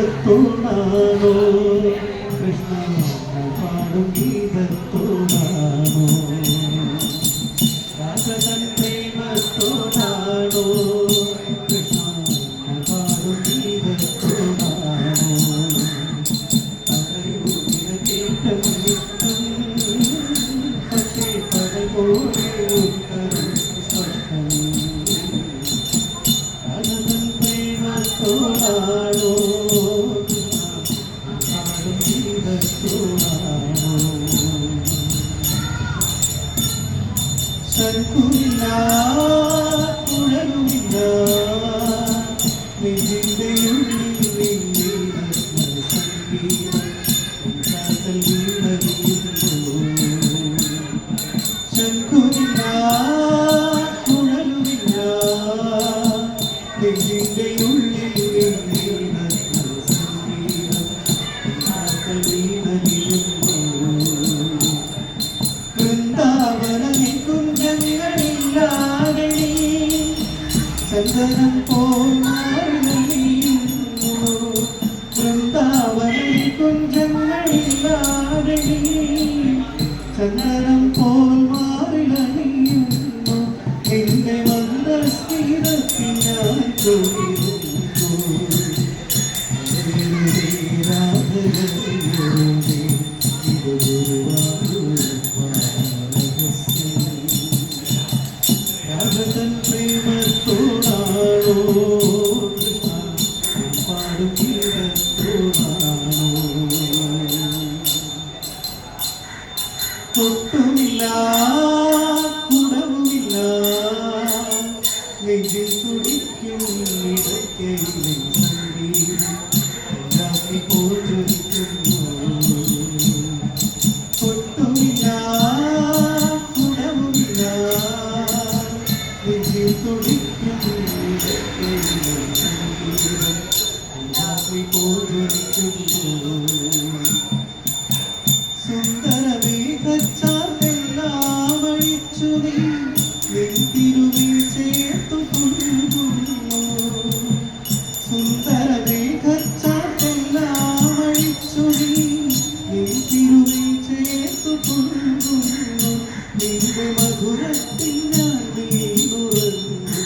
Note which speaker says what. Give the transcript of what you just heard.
Speaker 1: ഗീതത്തോടാണോ കൃഷ്ണ പാടും ഗീതത്തോടാണോ രാധതൻ പ്രേമത്തോടാണോ കൃഷ്ണ പാടും ഗീതത്തോടാണോ അറിയൂരിന കേട്ടം നിത്തം പക്ഷേ പടപോലെ ഉത്തരം സ്പഷ്ടം രാധതൻ പ്രേമത്തോടാണോ ശംഖുമില്ല കുഴലുമില്ല നെഞ്ചിന്റെ ഉള്ളിൽ സംഗീതം ശംഖുമില്ല കുഴലുമില്ല നെഞ്ചിന്റെ ഉള്ളിൽ സംഗീതം വൃന്ദാവനമേ കുഞ്ചങ്ങളില്ലാതെ ചന്ദനം പോൽ മാറിനീയുന്നു വൃന്ദാവനമേ കുഞ്ചങ്ങളില്ലാതെ ചന്ദനം പോൽ മാറിനീയുന്നു എന്റെ മന്ദസ്മിതത്തിൽ ഞാൻ ചോദിക്കുന്നു രാധതൻ പ്രേമത്തോടാണോ പാടും ഗീതത്തോടാണോ തൊട്ടുമില്ല കുടവുമില്ല നെഞ്ചിൽ തുടിക്കും ഇടയ്ക്കയിലെ സംഗീതം തൊട്ടുമില്ല കുടവുമില്ല നെഞ്ചിൽ തുടിക്കും ഇടയ്ക്കയിലെ സംഗീതം രാത്രി പോയിരിക്കുന്നു സുന്ദരമേഘച്ചാർത്തെല്ലാം അഴിച്ചു നീ നെഞ്ചിരുമേ ചേർത്തു കൊള്ളുന്നു സുന്ദരമേഘച്ചാർത്തെല്ലാം അഴിച്ചു നീ നെഞ്ചിരുമേ ചേർത്തു കൊള്ളുന്നു നിന്റെ മധുരത്തിൽ ഞാൻ വീണുറങ്ങുന്നു